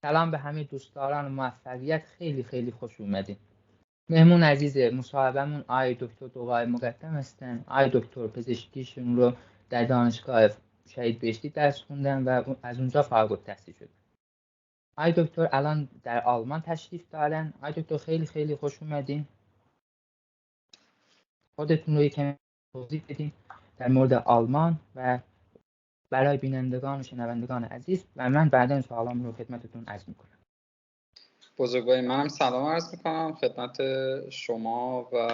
سلام به همه دوستداران موفقیت، خیلی خیلی خوش اومدین. مهمون عزیز مصاحبهمون آقای دکتر دوغای مقدم هستن. آقای دکتر پزشکیشون رو در دانشگاه شهید بهشتی درس خوندن و از اونجا فارغ التحصیل شدن. آقای دکتر الان در آلمان تشریف دارن. آقای دکتر خیلی خیلی خوش اومدین. خودتون رو یکم توضیح بدین در مورد آلمان و برای بینندگان و شنوندگان عزیز و من بعدا سوالام رو خدمتتون عرض میکنم. بزرگواری، منم سلام عرض میکنم خدمت شما و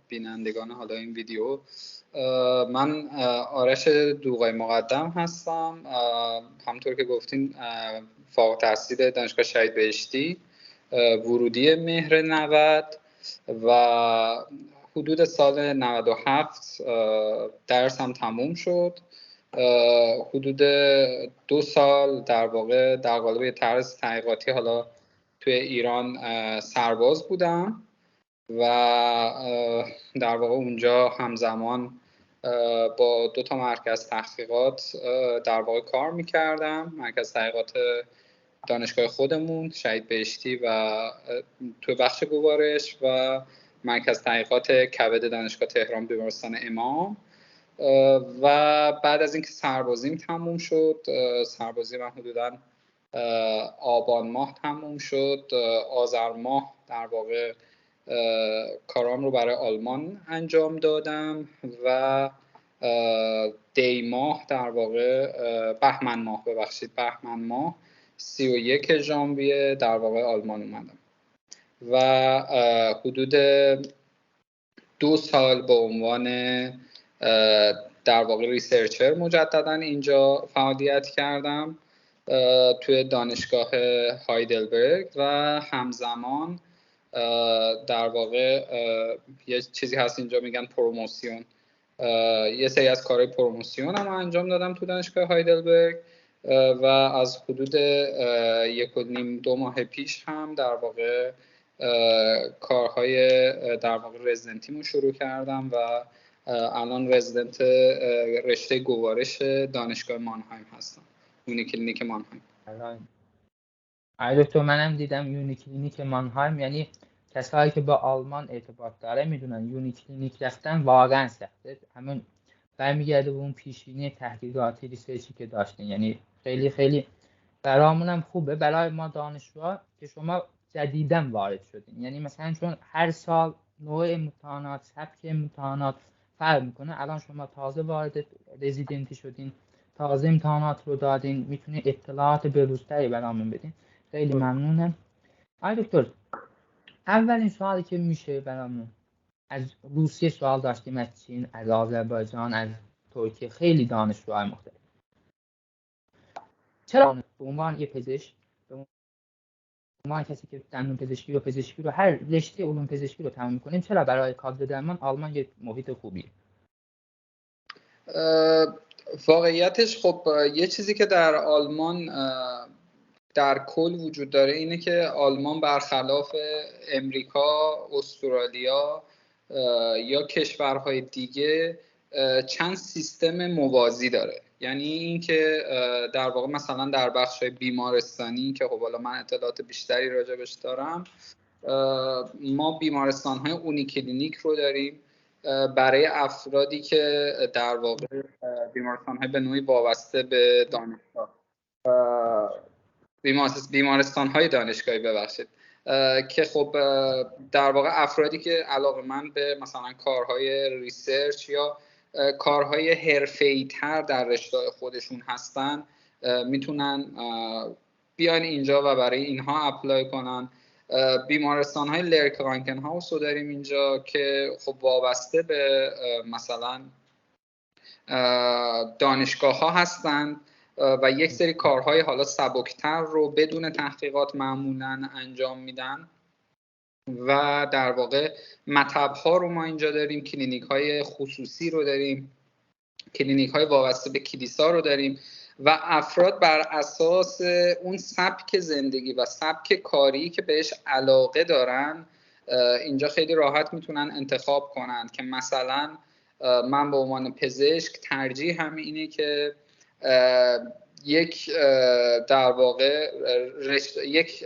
بینندگان حالا این ویدیو. من آرش دوغای مقدم هستم. همونطور که گفتین فارغ التحصیل دانشگاه شهید بهشتی، ورودی مهر 90 و حدود سال 97 درسم تموم شد. حدود 2 سال در واقع در قالب طرز تحقیقاتی حالا توی ایران سرباز بودم و در واقع اونجا همزمان با 2 تا مرکز تحقیقات در واقع کار میکردم. مرکز تحقیقات دانشگاه خودمون شهید بهشتی و توی بخش گوارش و مرکز تحقیقات کبد دانشگاه تهران بیمارستان امام. و بعد از اینکه سربازیم تموم شد، سربازی من حدوداً آبان ماه تموم شد، آذر ماه در واقع کارام رو برای آلمان انجام دادم و دی ماه در واقع بهمن ماه 31 ژانویه در واقع آلمان اومدم و حدود 2 سال به عنوان در واقع ریسرچر مجددا اینجا فعالیت کردم توی دانشگاه هایدلبرگ و همزمان در واقع یه چیزی هست اینجا میگن پروموسیون، یه سری از کارهای پروموسیون هم انجام دادم تو دانشگاه هایدلبرگ و از حدود 1.5-2 ماه پیش هم در واقع کارهای در واقع رزیدنتیمو شروع کردم و الان رزیدنت رشته گوارش دانشگاه مانهایم هستم، یونیکلینیک مانهایم. آقای دکتر منم دیدم یونیکلینیک مانهایم، یعنی کسایی که با آلمان ارتباط داره میدونن یونیکلینیک رفتن واقعا سخته. همون برمیگرده به اون پیشینه تحقیقاتی ریسرچی که داشتین، یعنی خیلی خیلی برامونم خوبه برای ما دانشجوها که شما جدیداً وارد شدین. یعنی مثلا چون هر سال نوع امتحانات، سبک امتحانات فرق میکنه. الان شما تازه وارد رزیدنتی شدین، تازه امتحانات رو دادین، میتونید اطلاعات بروزتری برامون بدین. خیلی ممنونم. آقای دکتر، اولین سوالی که میشه برامون، از روسیه سوال داشتیم، از چین، از آذربایجان، از ترکیه، خیلی دانشجوهای مختلف. چرا به عنوان یه پزشک، به عنوان کسی که دندون پزشکی رو هر رشته علوم پزشکی رو تمام می‌کنیم، چرا برای کادر درمان آلمان یه محیط خوبیه؟ واقعیتش خب یه چیزی که در آلمان در کل وجود داره اینه که آلمان برخلاف امریکا، استرالیا یا کشورهای دیگه چند سیستم موازی داره. یعنی این که در واقع مثلا در بخش بیمارستانی که خب حالا من اطلاعات بیشتری راجبش دارم، ما بیمارستان‌های اونیکلینیک رو داریم برای افرادی که در واقع بیمارستان‌های به نوعی وابسته به دانشگاه، بیمارستان‌های دانشگاهی ببخشید، که خب در واقع افرادی که علاقه‌مند به مثلا کارهای ریسرچ یا کارهای حرفه‌ای‌تر در رشته خودشون هستن میتونن بیان اینجا و برای اینها اپلای کنن. بیمارستان‌های لرک رانکنهاوس رو داریم اینجا که خب وابسته به مثلا دانشگاه‌ها هستند و یک سری کارهای حالا سبکتر رو بدون تحقیقات معمولاً انجام میدن و در واقع مطب‌ها رو ما اینجا داریم، کلینیک‌های خصوصی رو داریم، کلینیک‌های وابسته به کلیسا رو داریم و افراد بر اساس اون سبک زندگی و سبک کاری که بهش علاقه دارن اینجا خیلی راحت میتونن انتخاب کنن که مثلا من به عنوان پزشک ترجیح هم اینه که یک در واقع یک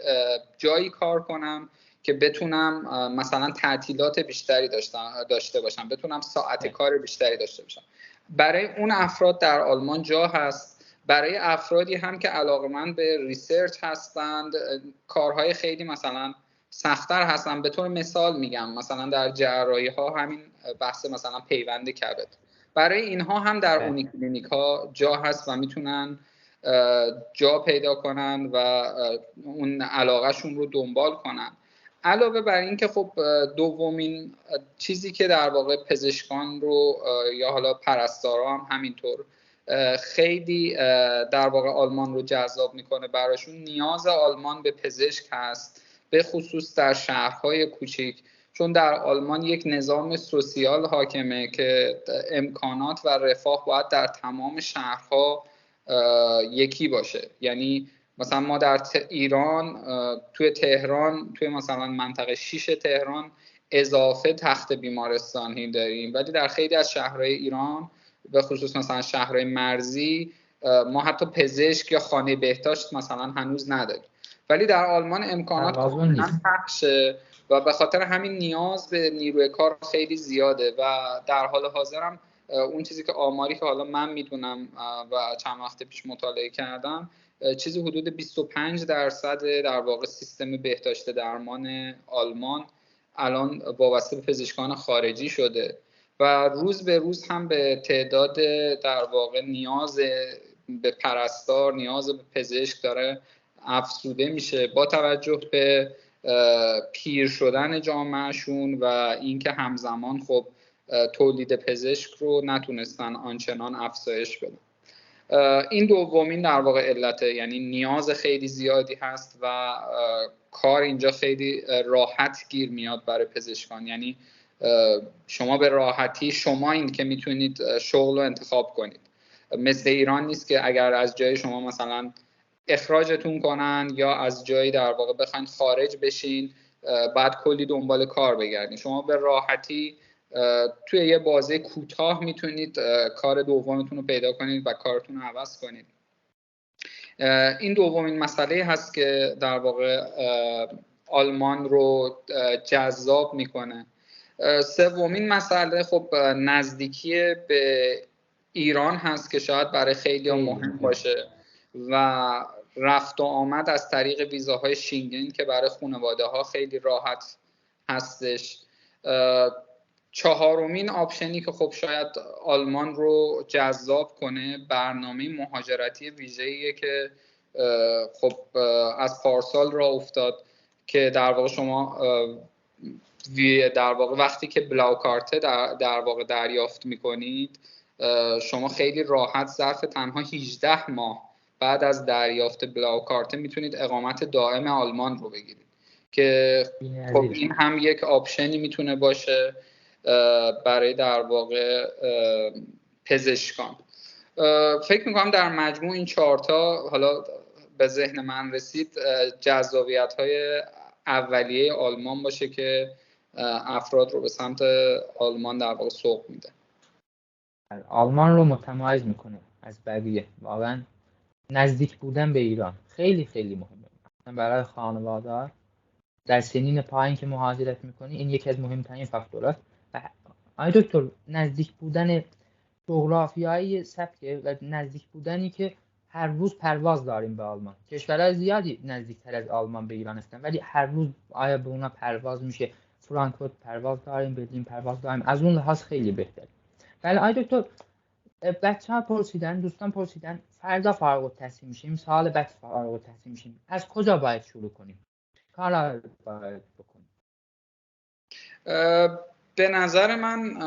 جایی کار کنم که بتونم مثلا تعطیلات بیشتری داشته باشم، بتونم ساعت کار بیشتری داشته باشم. برای اون افراد در آلمان جا هست. برای افرادی هم که علاقه‌مند به ریسرچ هستند، کارهای خیلی مثلا سخت‌تر هستن. به طور مثال میگم مثلا در جراحی ها همین بحث مثلا پیوند کبد، برای اینها هم در اونیکلینیک ها جا هست و میتونن جا پیدا کنن و اون علاقهشون رو دنبال کنن. علاوه بر این که خب دومین چیزی که در واقع پزشکان رو یا حالا پرستارا هم همینطور خیلی در واقع آلمان رو جذاب میکنه براشون، نیاز آلمان به پزشک هست، به خصوص در شهرهای کوچیک، چون در آلمان یک نظام سوسیال حاکمه که امکانات و رفاه باید در تمام شهرها یکی باشه. یعنی مثلا ما در ایران توی تهران، توی مثلا منطقه 6 تهران اضافه تخت بیمارستانی داریم، ولی در خیلی از شهرهای ایران به خصوص مثلا شهرهای مرزی ما حتی پزشک یا خانه بهداشت مثلا هنوز نداریم. ولی در آلمان امکانات کاملا پخشه و به خاطر همین نیاز به نیروی کار خیلی زیاده و در حال حاضرم اون چیزی که آماری که حالا من میدونم و چند وقت پیش مطالعه کردم، چیزی حدود 25% در واقع سیستم بهداشت درمان آلمان الان وابسته به پزشکان خارجی شده و روز به روز هم به تعداد در واقع نیاز به پرستار، نیاز به پزشک داره افزوده میشه با توجه به پیر شدن جامعهشون و اینکه همزمان خب تولید پزشک رو نتونستن آنچنان افزایش بدن. این دومین در واقع علته، یعنی نیاز خیلی زیادی هست و کار اینجا خیلی راحت گیر میاد برای پزشکان. یعنی شما به راحتی شما این که میتونید شغل رو انتخاب کنید، مثل ایران نیست که اگر از جای شما مثلا اخراجتون کنن یا از جایی در واقع بخواید خارج بشین بعد کلی دنبال کار بگردین. شما به راحتی توی یه بازه کوتاه میتونید کار دومتون رو پیدا کنید و کارتون رو عوض کنید. این دومین مسئله هست که در واقع آلمان رو جذاب میکنه. سومین مسئله خب نزدیکی به ایران هست که شاید برای خیلی مهم باشه و رفت و آمد از طریق ویزاهای شینگن که برای خانواده ها خیلی راحت هستش. چهارمین آپشنی که خب شاید آلمان رو جذاب کنه برنامه مهاجرتی ویژه‌ایه که خب از پارسال راه افتاد که در واقع شما در واقع وقتی که بلاو کارت در واقع دریافت میکنید شما خیلی راحت ظرف تنها 18 ماه بعد از دریافت بلاو کارت میتونید اقامت دائم آلمان رو بگیرید که خب این هم یک آپشنی میتونه باشه برای در واقع پزشکان. فکر میکنم در مجموع این 4 تا حالا به ذهن من رسید جذابیت‌های اولیه آلمان باشه که افراد رو به سمت آلمان در واقع سوق میده. آلمان رو متمایز میکنه از بقیه. واقعا نزدیک بودن به ایران خیلی خیلی مهمه برای خانواده در سنین پایین که مهاجرت میکنی. این یکی از مهمترین فاکتورات. آقای دکتر، نزدیک بودن جغرافیایی سبکه و نزدیک بودنی که هر روز پرواز داریم به آلمان. کشورهای زیادی نزدیکتر از آلمان به ایران هستن ولی هر روز آیا به اونا پرواز میشه؟ فرانکفورت پرواز داریم، برلین پرواز داریم. از اون لحاظ خیلی بهتره. ولی آقای دکتر، بچه‌ها پرسیدن، دوستان پرسیدن فردا فارغ التحصیل میشیم، سال بعد فارغ التحصیل میشیم، از کجا باید شروع کنیم؟ کارا باید بکنیم؟ به نظر من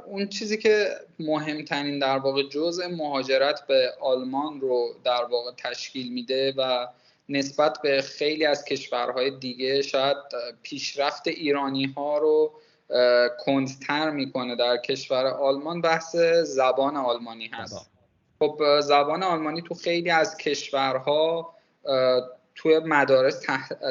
اون چیزی که مهمترین در واقع جزء مهاجرت به آلمان رو در واقع تشکیل میده و نسبت به خیلی از کشورهای دیگه شاید پیشرفت ایرانی ها رو کندتر میکنه در کشور آلمان، بحث زبان آلمانی هست. خب زبان آلمانی تو خیلی از کشورها توی مدارس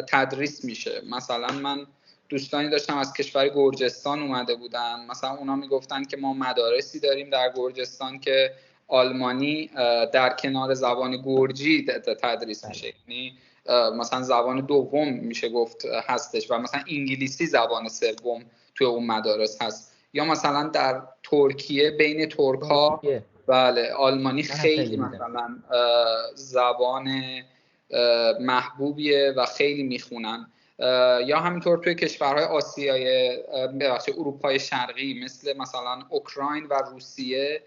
تدریس میشه. مثلا من دوستانی داشتم از کشور گرجستان اومده بودن، مثلا اونا میگفتن که ما مدارسی داریم در گرجستان که آلمانی در کنار زبان گرجی تدریس میشه، یعنی مثلا زبان دوم میشه گفت هستش و مثلا انگلیسی زبان سوم توی اون مدارس هست. یا مثلا در ترکیه بین ترک ها بله آلمانی خیلی مثلا زبان محبوبیه و خیلی میخونن. یا همینطور توی کشورهای آسیای اروپای شرقی مثل مثلا اوکراین و روسیه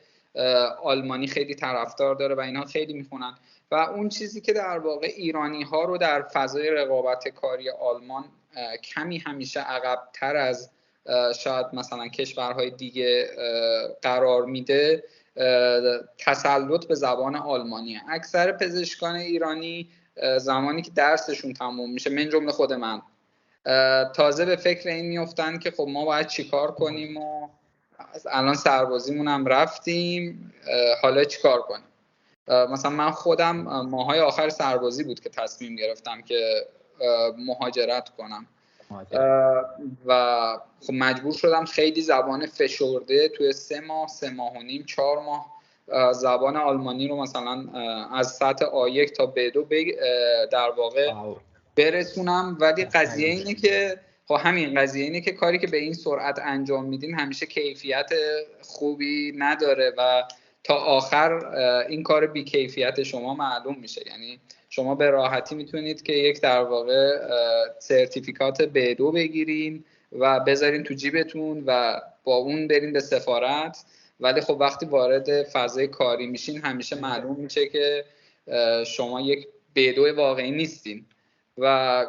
آلمانی خیلی طرفدار داره و اینا خیلی میخونن. و اون چیزی که در واقع ایرانی ها رو در فضای رقابت کاری آلمان کمی همیشه عقب‌تر از شاید مثلا کشورهای دیگه قرار میده تسلط به زبان آلمانیه. اکثر پزشکان ایرانی زمانی که درسشون تموم میشه، من جمله خود من، تازه به فکر این میافتن که خب ما باید چیکار کنیم و الان سربازیمون هم رفتیم، حالا چیکار کنیم. مثلا من خودم ماهای آخر سربازی بود که تصمیم گرفتم که مهاجرت کنم و خب مجبور شدم خیلی زبان فشرده توی 3 ماه 3 ماه و نیم 4 ماه زبان آلمانی رو مثلا از سطح A1 تا B2 در واقع برسونم. ولی قضیه اینه که خب همین قضیه اینه که کاری که به این سرعت انجام میدین همیشه کیفیت خوبی نداره و تا آخر این کار بی کیفیت شما معلوم میشه. یعنی شما به راحتی میتونید که یک در واقع سرتیفیکات B2 بگیرین و بذارین تو جیبتون و با اون برین به سفارت، ولی خب وقتی وارد فضای کاری میشین همیشه معلوم میشه که شما یک B2 واقعی نیستین. و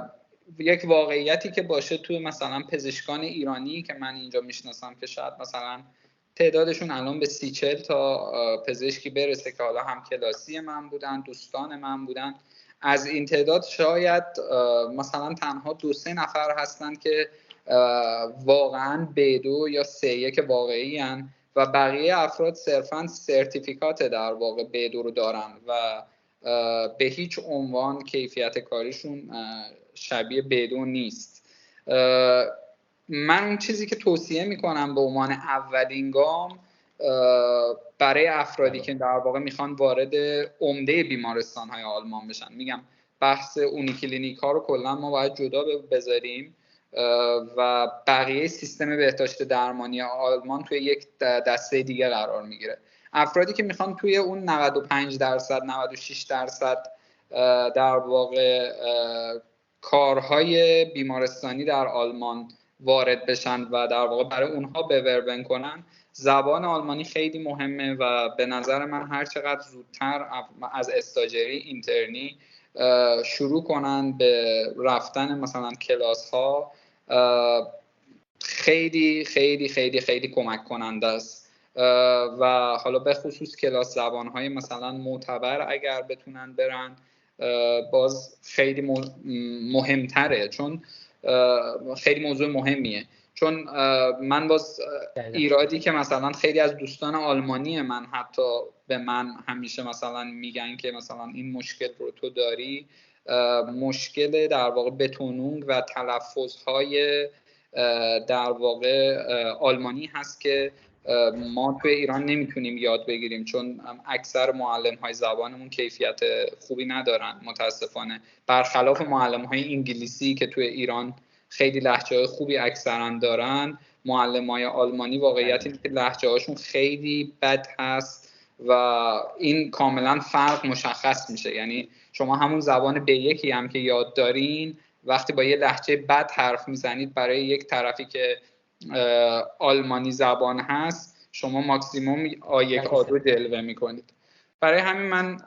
یک واقعیتی که باشه توی مثلا پزشکان ایرانی که من اینجا میشناسم که شاید مثلا تعدادشون الان به 30-40 تا پزشکی برسه که حالا هم کلاسی من بودن، دوستان من بودن، از این تعداد شاید مثلا تنها 2-3 نفر هستن که واقعا B2 یا C1 واقعی هن و بقیه افراد صرفا سرتیفیکات در واقع B2 رو دارن و به هیچ عنوان کیفیت کاریشون شبیه B2 نیست. من اون چیزی که توصیه میکنم به عنوان اولین گام برای افرادی که در واقع میخوان وارد عمده بیمارستان‌های آلمان بشن، میگم بحث اونیکلینیک ها رو کلا ما باید جدا بذاریم و بقیه سیستم بهداشت درمانی آلمان توی یک دسته دیگه قرار میگیره. افرادی که میخوان توی اون 95% 96% در واقع کارهای بیمارستانی در آلمان وارد بشن و در واقع برای اونها بوربن کنن، زبان آلمانی خیلی مهمه و به نظر من هر چقدر زودتر از استاجری اینترنی شروع کنن به رفتن مثلا کلاس ها خیلی خیلی خیلی خیلی کمک کننده است. و حالا به خصوص کلاس زبان‌های مثلا معتبر اگر بتونن برن باز خیلی مهمتره، چون خیلی موضوع مهمیه. چون من باز ایرادی که مثلا خیلی از دوستان آلمانی من حتی به من همیشه مثلا میگن که مثلا این مشکل رو تو داری، مشکل در واقع بتونونگ و تلفظهای در واقع آلمانی هست که ما توی ایران نمیتونیم یاد بگیریم، چون اکثر معلم‌های زبانمون کیفیت خوبی ندارن متاسفانه، برخلاف معلم‌های انگلیسی که توی ایران خیلی لهجه‌های خوبی اکثرا دارن. معلم‌های آلمانی واقعیت اینه که لهجه‌هاشون خیلی بد هست و این کاملا فرق مشخص میشه. یعنی شما همون زبان B1 هم که یاد دارین وقتی با یه لهجه بد حرف میزنید برای یک طرفی که آلمانی زبان هست شما ماکسیموم A1 A2 جلوه میکنید. برای همین من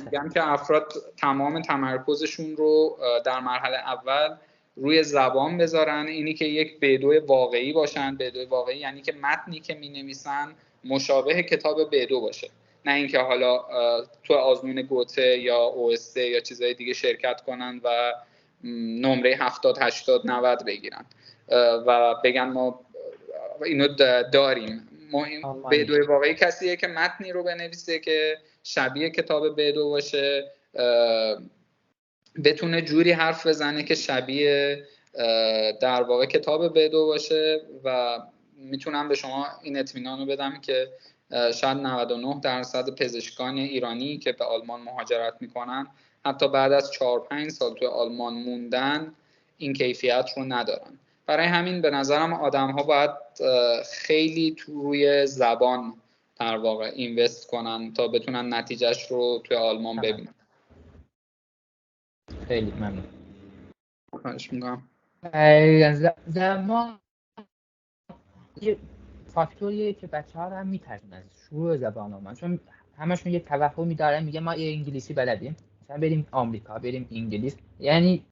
میگم که افراد تمام تمرکزشون رو در مرحله اول روی زبان بذارن، اینی که یک B2 واقعی باشن. B2 واقعی یعنی که متنی که مینویسن مشابه کتاب B2 باشه، نه اینکه حالا تو آزمون گوته یا OST یا چیزهای دیگه شرکت کنن و نمره 70 80 90 بگیرن و بگن ما اینو داریم. B2 واقعی کسیه که متنی رو بنویسه که شبیه کتاب B2 باشه، بتونه جوری حرف بزنه که شبیه در واقع کتاب B2 باشه و میتونم به شما این اطمینان رو بدم که شاید 99% پزشکان ایرانی که به آلمان مهاجرت میکنن حتی بعد از 4-5 سال توی آلمان موندن این کیفیت رو ندارن. برای همین به نظرم آدم ها باید خیلی روی زبان در واقع اینوست کنن تا بتونن نتیجهش رو توی آلمان ببینن. خیلی ممنون. خواهش میکنم. زمان یه فاکتوریه که بچه ها رو هم میترسن از شروع زبان آلمان، چون همشون یه توهمی دارن، میگه ما یه انگلیسی بلدیم، مثلا بریم آمریکا بریم انگلیس، یعنی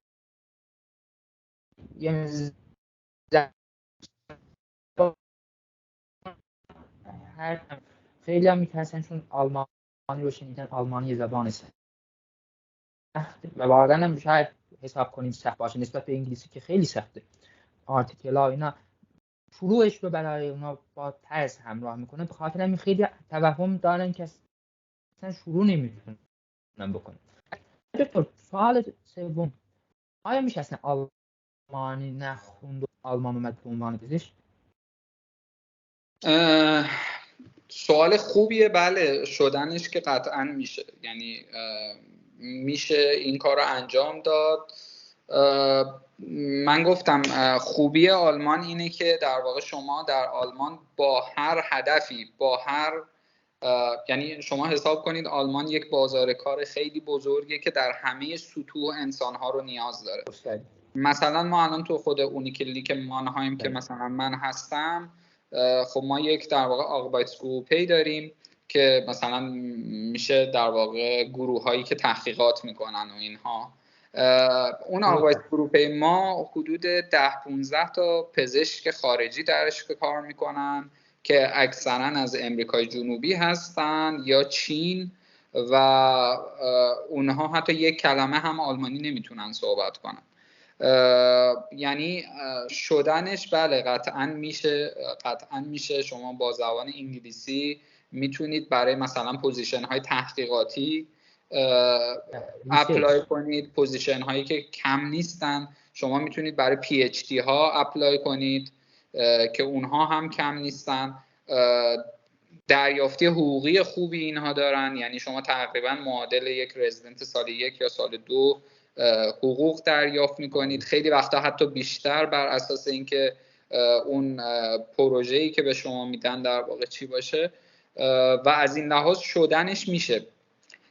خیلی هم میترسن چون آلمانی رو شنیدن، آلمانی زبان سخت و واقعا هم شاید حساب کنیم سخت باشه نسبت به انگلیسی که خیلی سخته. آرتیکل ها اینا شروعش رو برای اونا با ترس همراه میکنه، به خاطر همین خیلی توهم دارن که اصلا شروع نمیتونن بکنن. دکتر سوال سوم، آیا میشه اصلا آلمانی نخوند و آلمان اومد به عنوان پزشک؟ سوال خوبیه. بله شدنش که قطعا میشه، یعنی میشه این کار رو انجام داد. من گفتم خوبی آلمان اینه که در واقع شما در آلمان با هر هدفی، با هر یعنی شما حساب کنید آلمان یک بازار کار خیلی بزرگه که در همه سطوح انسانها رو نیاز داره. مثلا ما الان تو خود اونیکلینیک مانهایم که مثلا من هستم، خب ما یک در واقع آربایتسگروپی داریم که مثلا میشه در واقع گروه هایی که تحقیقات میکنن و اینها. اون آربایتسگروپی ما حدود 10-15 تا پزشک خارجی درش کار میکنن که اکثرا از امریکای جنوبی هستن یا چین و اونها حتی یک کلمه هم آلمانی نمیتونن صحبت کنن. یعنی شدنش بله قطعا میشه. شما با زبان انگلیسی میتونید برای مثلا پوزیشن های تحقیقاتی اپلای کنید، پوزیشن هایی که کم نیستن. شما میتونید برای پی اچ دی ها اپلای کنید که اونها هم کم نیستن. دریافتی حقوقی خوبی اینها دارن، یعنی شما تقریبا معادل یک رزیدنت سال 1 یا سال 2 حقوق دریافت میکنید، خیلی وقتا حتی بیشتر، بر اساس اینکه اون پروژه‌ای که به شما میدن در واقع چی باشه و از این لحاظ شدنش میشه.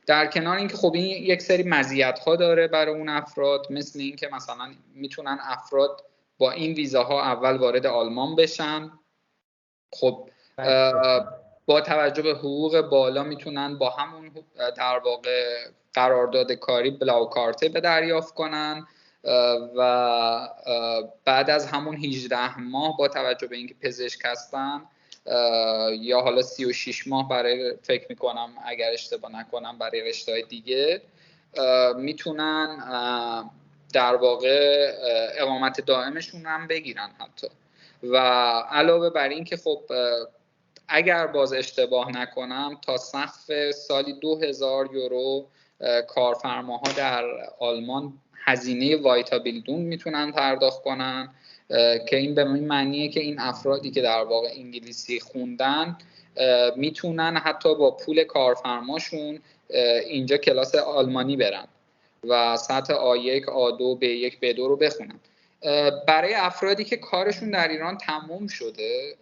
در کنار اینکه خب این یک سری مزیت‌ها داره برای اون افراد، مثل اینکه مثلا میتونن افراد با این ویزاها اول وارد آلمان بشن، خب با توجه به حقوق بالا میتونن با همون در واقع قرارداد کاری بلاوکارته به دریافت کنن و بعد از همون 18 ماه با توجه به اینکه پزشک هستن یا حالا 36 ماه برای، فکر میکنم اگر اشتباه نکنم برای رشته‌های دیگه، میتونن در واقع اقامت دائمشون هم بگیرن حتی. و علاوه بر این که خب اگر باز اشتباه نکنم تا سقف سالی 2000 یورو کارفرماها در آلمان هزینه وایتا بیلدون میتونن پرداخت کنن، که این به این معنیه که این افرادی که در واقع انگلیسی خوندن میتونن حتی با پول کارفرماشون اینجا کلاس آلمانی برن و سطح A1 A2 B1 B2 رو بخونن. برای افرادی که کارشون در ایران تموم شده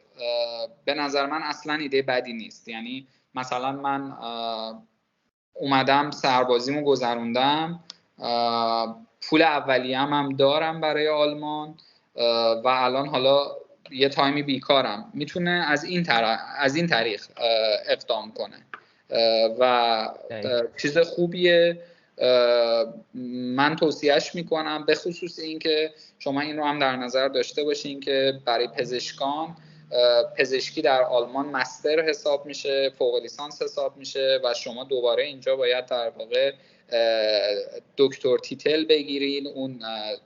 به نظر من اصلا ایده بدی نیست. یعنی مثلا من اومدم سربازیمو گذروندم، پول اولیه‌ام هم دارم برای آلمان و الان حالا یه تایمی بیکارم، میتونه از این طریق اقدام کنه و چیز خوبیه. من توصیهش میکنم، به خصوص این که شما این رو هم در نظر داشته باشین که برای پزشکان پزشکی در آلمان مستر حساب میشه، فوق لیسانس حساب میشه و شما دوباره اینجا باید در واقع دکتر تیتل بگیرین، اون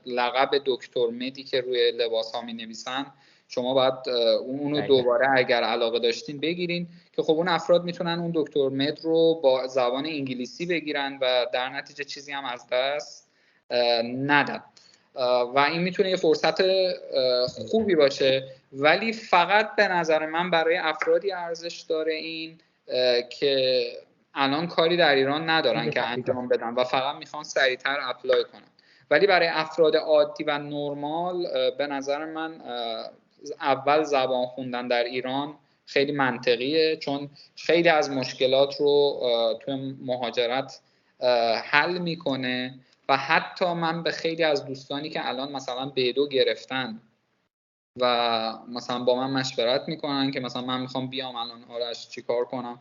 لقب دکتر مدی که روی لباس ها می نویسن شما باید اونو دوباره اگر علاقه داشتین بگیرین، که خب اون افراد میتونن اون دکتر مد رو با زبان انگلیسی بگیرن و در نتیجه چیزی هم از دست ندن. و این میتونه یه فرصت خوبی باشه، ولی فقط به نظر من برای افرادی ارزش داره این که الان کاری در ایران ندارن که انجام بدن و فقط میخوان سریعتر اپلای کنن. ولی برای افراد عادی و نرمال به نظر من اول زبان خوندن در ایران خیلی منطقیه، چون خیلی از مشکلات رو توی مهاجرت حل میکنه. و حتی من به خیلی از دوستانی که الان مثلا B2 گرفتن و مثلا با من مشورت میکنن که مثلا من میخوام بیام الان آرش چیکار کنم،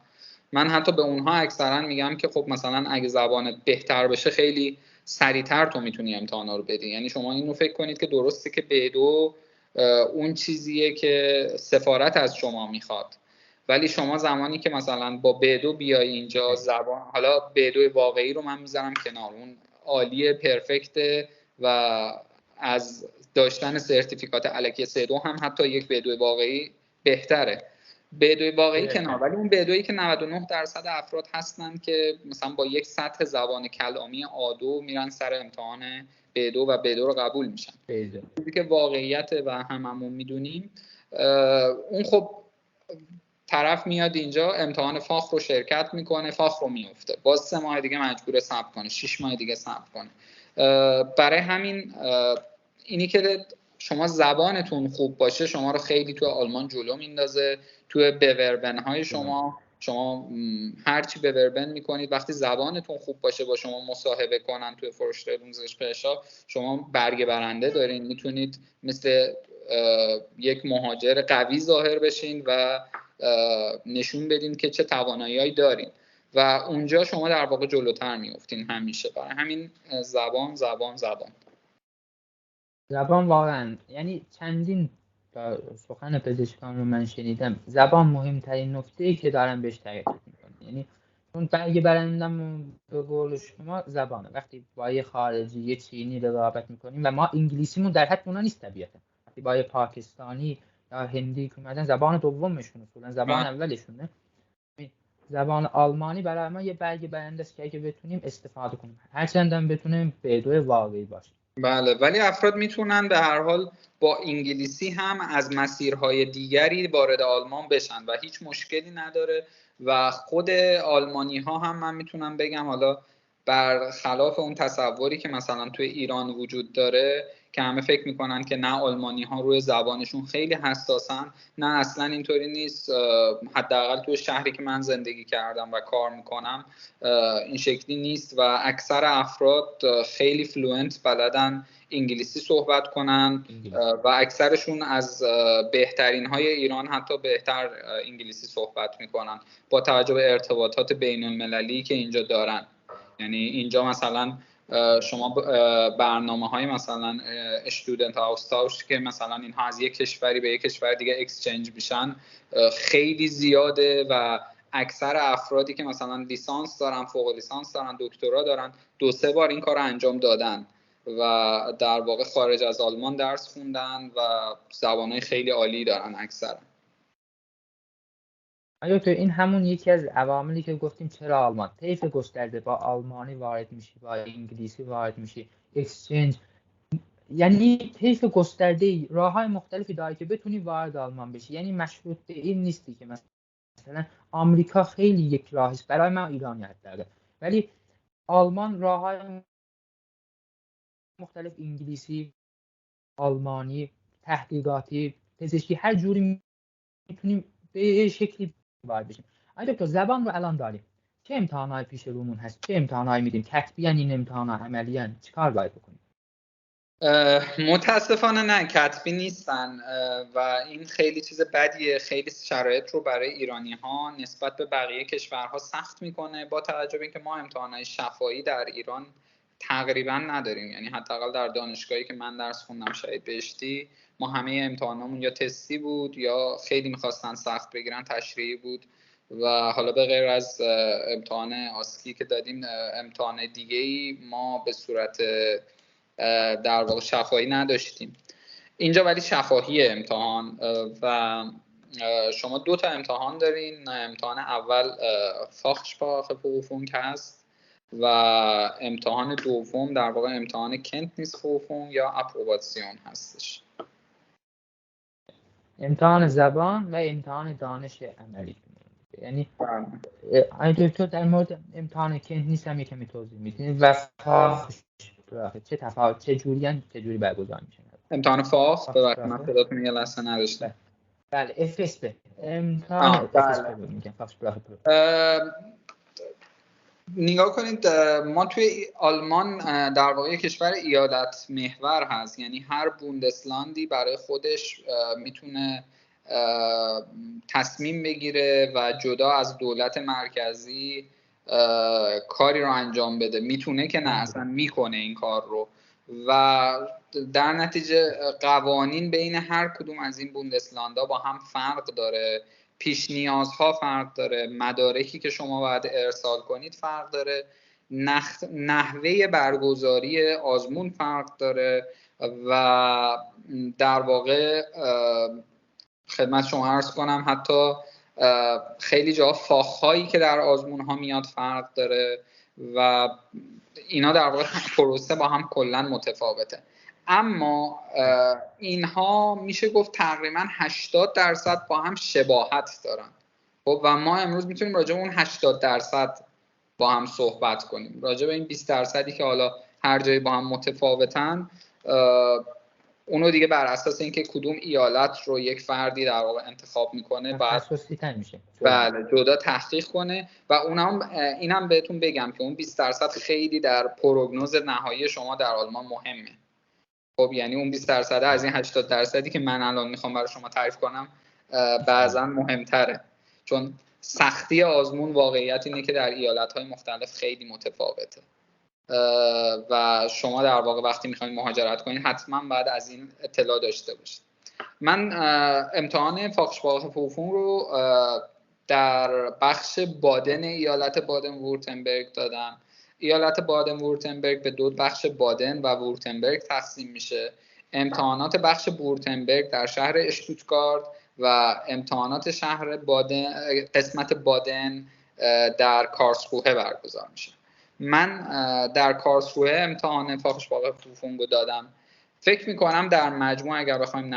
من حتی به اونها اکثرا میگم که خب مثلا اگه زبانت بهتر بشه خیلی سریعتر تو میتونی امتحانا رو بدی. یعنی شما اینو فکر کنید که درسته که B2 اون چیزیه که سفارت از شما میخواد، ولی شما زمانی که مثلا با B2 بیای اینجا زبان، حالا B2 واقعی رو من میذارم کنار، اون عالیه پرفکته و از داشتن سرتیفیکات الکی C2 هم حتی یک B2 واقعی بهتره. B2 واقعی کنار، ولی اون B2 که 99% افراد هستن که مثلا با یک سطح زبان کلامی A2 میرن سر امتحان B2 و B2 رو قبول میشن. چیزی که واقعیت و هممون میدونیم. اون خب طرف میاد اینجا امتحان فاخ رو شرکت میکنه، فاخ رو میفته، باز 3 ماه دیگه مجبور صبر کنه، 6 ماه دیگه صبر کنه. برای همین اینی که شما زبانتون خوب باشه شما رو خیلی تو آلمان جلو میندازه. تو بوربن های شما هرچی بوربن میکنید وقتی زبانتون خوب باشه با شما مصاحبه کنن توی فرشتلونزگespräch شما برگ برنده دارین، میتونید مثل یک مهاجر قوی ظاهر بشین و نشون بدین که چه توانایی‌هایی دارین و اونجا شما در واقع جلوتر میافتین همیشه. برای همین زبان واقعا، یعنی چندین سخن پزشکان رو من شنیدم، زبان مهمترین نکته‌ای که دارن بهش تاکید میکنن. یعنی اون برگ برندم به قول شما زبانه. وقتی با یه خارجی یه چینی رقابت میکنیم و ما انگلیسیمون در حد اونا نیست طبیعتا، وقتی با یه پاکستانی یا هندی که اومدن زبان دومشون اصولا زبان اولشونه، زبان آلمانی برای ما یه برگ برنده است که اگه بتونیم استفاده کنیم، هرچند هم بتونیم B2 واقعی باشه. بله، ولی افراد میتونن به هر حال با انگلیسی هم از مسیرهای دیگری وارد آلمان بشن و هیچ مشکلی نداره. و خود آلمانی ها هم من میتونم بگم، حالا برخلاف اون تصوری که مثلا توی ایران وجود داره که همه فکر میکنن که نه آلمانی ها روی زبانشون خیلی حساسن، نه اصلا اینطوری نیست. حداقل توی شهری که من زندگی کردم و کار میکنم این شکلی نیست و اکثر افراد خیلی فلوئنت بلدن انگلیسی صحبت کنن و اکثرشون از بهترین های ایران حتی بهتر انگلیسی صحبت میکنن با توجه به ارتباطات بین المللی که اینجا دارن. یعنی اینجا مثلا شما برنامه های مثلا استودنت آوستاوش که مثلا اینها از یک کشوری به یک کشور دیگه اکسچنج میشن خیلی زیاده و اکثر افرادی که مثلا لیسانس دارن، فوق لیسانس دارن، دکترا دارن 2-3 بار این کار انجام دادن و در واقع خارج از آلمان درس خوندن و زبانهای خیلی عالی دارن اکثرا. آیا تو این همون یکی از عواملی که گفتیم چرا آلمان طیف گسترده با آلمانی وارد میشی، با انگلیسی وارد میشی، اکسچنج، یعنی طیف گسترده راههای مختلفی داره که بتونی وارد آلمان بشی. یعنی مشروط به این نیستی که مثلا آمریکا خیلی یک راهی است برای من ایرانی حتی، ولی آلمان راههای مختلف، انگلیسی، آلمانی، تحقیقاتی، پزشکی، هر جوری میتونیم به شکلی وارد بشیم. آیا دکتر زبان رو الان داریم، چه امتحانات پیش رومون هست، چه امتحانات میدیم، کتبی این امتحانات، عملی چیکار باید بکنیم؟ متاسفانه نه، کتبی نیستن و این خیلی چیز بدیه. خیلی شرایط رو برای ایرانی ها نسبت به بقیه کشورها سخت میکنه با توجه به اینکه ما امتحانات شفاهی در ایران تقریبا نداریم. یعنی حداقل در دانشگاهی که من درس خوندم شهید بهشتی ما همه امتحانامون یا تستی بود یا خیلی میخواستن سخت بگیرن تشریحی بود و حالا به غیر از امتحان آسکی که دادیم امتحان دیگه‌ای ما به صورت در واقع شفاهی نداشتیم. اینجا ولی شفاهی امتحان و شما 2 تا امتحان دارین. امتحان اول فاخشپراخه پروفونگ هست و امتحان دوم در واقع امتحان کنتنیسپروفung یا اپروباسیون هستش. امتحان زبان و امتحان دانش عملی. یعنی آیا دکتر در مورد امتحان کنتنیس هم یکمی توضیح میدین و چه تفاوت چه جوری برگزار میشه؟ امتحان فاخ ببخشید من صداتون یه لحظه نداشتم. بله FSP امتحان FSP میگم نگاه کنید ما توی آلمان در واقع کشور ایالت محور هست، یعنی هر بوندسلاندی برای خودش میتونه تصمیم بگیره و جدا از دولت مرکزی کاری رو انجام بده. میتونه که نه اصلا میکنه این کار رو و در نتیجه قوانین بین هر کدوم از این بوندسلاندا با هم فرق داره، پیش نیازها فرق داره، مدارکی که شما باید ارسال کنید فرق داره، نحوه برگزاری آزمون فرق داره و در واقع خدمت شما عرض کنم حتی خیلی جا فاخهایی که در آزمون ها میاد فرق داره و اینا در واقع پروسه با هم کلا متفاوته. اما اینها میشه گفت تقریبا 80% با هم شباهت دارن. خب و ما امروز میتونیم راجع به اون 80% با هم صحبت کنیم. راجع به این 20%ی که حالا هر جایی با هم متفاوتن اونو دیگه بر اساس اینکه کدوم ایالت رو یک فردی در واقع انتخاب میکنه بعد میشه. بله جدا تحقیق کنه و اینم بهتون بگم که اون 20% خیلی در پروگنوز نهایی شما در آلمان مهمه. خب یعنی اون 20% از این 80% که من الان میخوام برای شما تعریف کنم بعضا مهمتره، چون سختی آزمون واقعیت اینه که در ایالت‌های مختلف خیلی متفاوته و شما در واقع وقتی میخواید مهاجرت کنید حتما باید از این اطلاع داشته باشید. من امتحان فاخسپراخه‌پروفung رو در بخش بادن ایالت بادن وورتنبرگ دادم. ایالت بادن وورتنبرگ به دو بخش بادن و وورتنبرگ تقسیم میشه. امتحانات بخش وورتنبرگ در شهر اشتوتگارت و امتحانات شهر بادن قسمت بادن در کارلسروه برگزار میشه. من در کارلسروه امتحان فاخسپراخه‌پروفung رو دادم. فکر میکنم در مجموع اگر بخوایم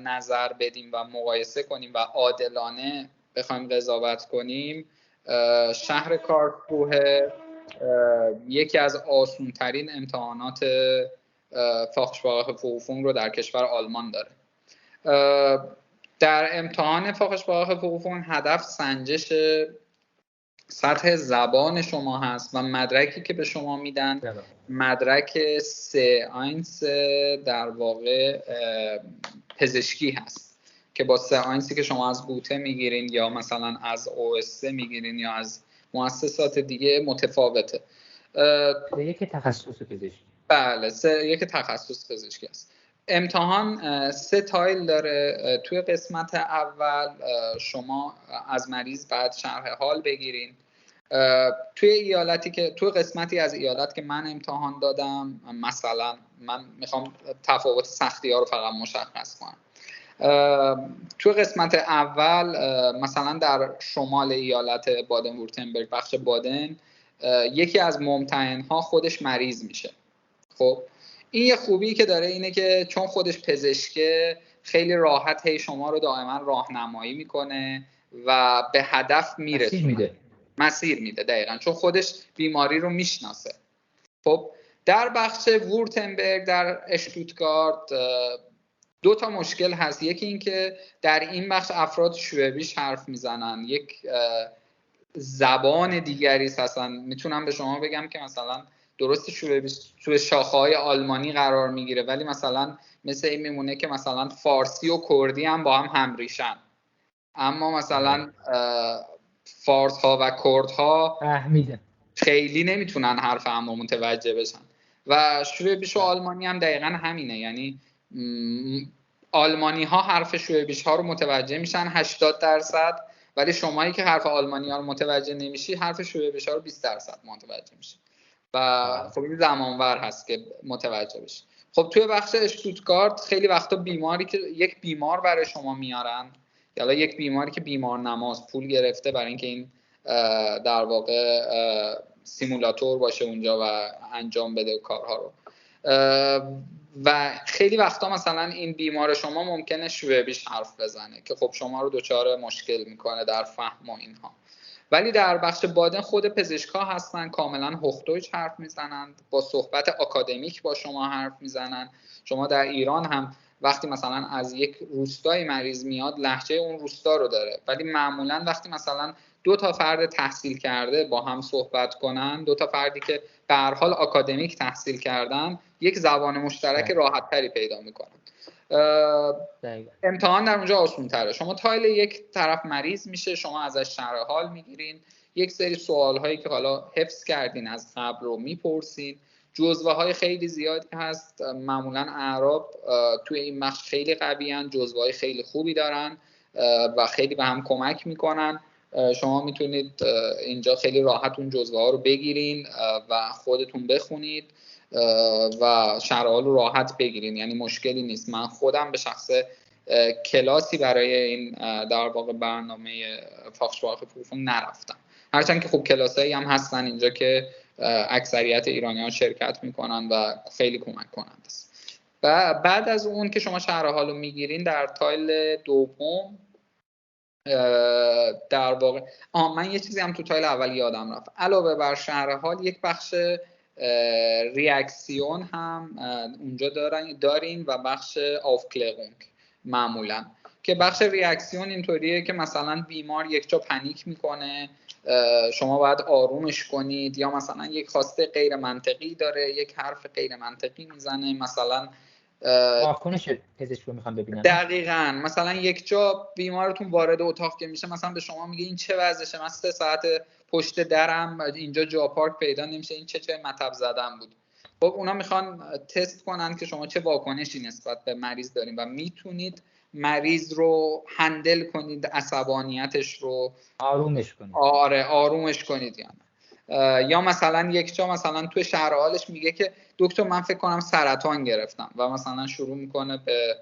نظر بدیم و مقایسه کنیم و عادلانه بخوایم قضاوت کنیم، شهر کارلسروه یکی از آسان‌ترین امتحانات فاخسپراخه‌پروفung رو در کشور آلمان داره. در امتحان فاخسپراخه‌پروفung هدف سنجش سطح زبان شما هست و مدرکی که به شما میدن مدرک C1 در واقع پزشکی هست که با C1 که شما از گوته میگیرین یا مثلا از OSC میگیرین یا از مؤسسات دیگه متفاوته. یک تخصص پزشکی. بله یک تخصص پزشکی است. امتحان 3 تایل داره. توی قسمت اول شما از مریض بعد شرح حال بگیرین. توی قسمتی از ایالت که من امتحان دادم، مثلا من میخوام تفاوت سختی ها رو فقط مشخص کنم. توی قسمت اول مثلا در شمال ایالت بادن وورتنبرگ بخش بادن یکی از ممتحن ها خودش مریض میشه. خب این یه خوبی که داره اینه که چون خودش پزشکه خیلی راحت شما رو دائما راهنمایی میکنه و به هدف میرسونه. مسیر میده دقیقاً، چون خودش بیماری رو میشناسه. خب در بخش وورتنبرگ در اشتوتگارت 2 تا مشکل هست. یکی این که در این بخش افراد شوئبیش حرف میزنن، یک زبان دیگری هستن. میتونم به شما بگم که مثلا درست شوئبیش توی شاخه‌های آلمانی قرار میگیره ولی مثلا مثل این میمونه که مثلا فارسی و کردی هم با هم همریشن، اما مثلا فارس ها و کرد ها خیلی نمیتونن حرف همو متوجه بشن و شوئبیش و آلمانی هم دقیقا همینه. یعنی آلمانی ها حرف شوئبیش ها رو متوجه میشن 80%، ولی شمایی که حرف آلمانی ها رو متوجه نمیشی حرف شوئبیش ها رو 20% متوجه میشی و خب این زمانور هست که متوجه بشی. خب توی بخش اشتوتگارت خیلی وقتا بیماری که یک بیمار برای شما میارن، یا یک بیماری که بیمار نماز پول گرفته برای اینکه این در واقع سیمولاتور باشه اونجا و انجام بده کارها رو. و خیلی وقتا مثلا این بیمار شما ممکنه شوئبیش حرف بزنه که خب شما رو دچار مشکل میکنه در فهم و اینها. ولی در بخش بادن خود پزشکا هستن کاملا هوختویچ حرف میزنند، با صحبت آکادمیک با شما حرف میزنن. شما در ایران هم وقتی مثلا از یک روستای مریض میاد لهجه اون روستا رو داره، ولی معمولا وقتی مثلا 2 تا فرد تحصیل کرده با هم صحبت کنن، 2 تا فردی که به هر حال آکادمیک تحصیل کردن، یک زبان مشترک راحت تری پیدا میکنن. امتحان در اونجا آسون تره. شما تایل یک طرف مریض میشه، شما ازش شرح حال میگیرین، یک سری سوال هایی که حالا حفظ کردین از قبل رو میپرسین. جزوه های خیلی زیادی هست، معمولا اعراب توی این بخش خیلی قویان، جزوه های خیلی خوبی دارن و خیلی به هم کمک میکنن. شما میتونید اینجا خیلی راحت اون جزوه ها رو بگیرین و خودتون بخونید و شرح حال رو راحت بگیرین، یعنی مشکلی نیست. من خودم به شخص کلاسی برای این در واقع برنامه فاخشباخ پروفون نرفتم، هرچند که خب کلاسایی هم هستن اینجا که اکثریت ایرانیان شرکت میکنن و خیلی کمک کننده است. و بعد از اون که شما شرح حال رو میگیرین، در تایل دوم در واقع من یه چیزی هم تو تایل اول یادم رفت، علاوه بر شرح حال یک بخش ریاکسیون هم اونجا دارین و بخش آفکلرونگ معمولا، که بخش ریاکسیون اینطوریه که مثلا بیمار یک جا پنیک میکنه، شما باید آرومش کنید، یا مثلا یک خواسته غیر منطقی داره، یک حرف غیر منطقی میزنه، مثلا واکنش پزشک رو میخوام ببینم. دقیقاً مثلا یک جا بیمارتون وارد اتاق که میشه، مثلا به شما میگه این چه وضعشه، من 3 ساعت پشت درم اینجا جا پارک پیدا نمیشه، این چه مطب زدن بود. خب اونا میخوان تست کنن که شما چه واکنشی نسبت به مریض دارین و میتونید مریض رو هندل کنید، عصبانیتش رو آرومش کنید. آره آرومش کنید. یا مثلا یک جا مثلا تو شرح حالش میگه که دکتر من فکر کنم سرطان گرفتم و مثلا شروع میکنه به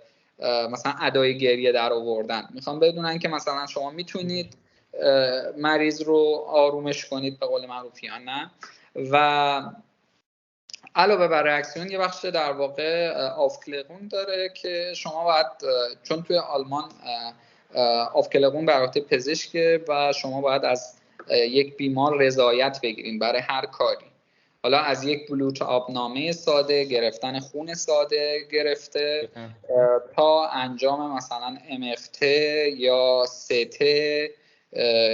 مثلا ادای گریه در آوردن. میخوام بدونن که مثلا شما میتونید مریض رو آرومش کنید به قول معروف یا نه. و علاوه بر ریاکسیون یه بخش در واقع آفکلرون داره که شما باید، چون توی آلمان آفکلرون به رابطه پزشکه و شما باید از یک بیمار رضایت بگیرین برای هر کاری، حالا از یک بلوت آبنامه ساده، گرفتن خون ساده گرفته تا انجام مثلا MFT یا CT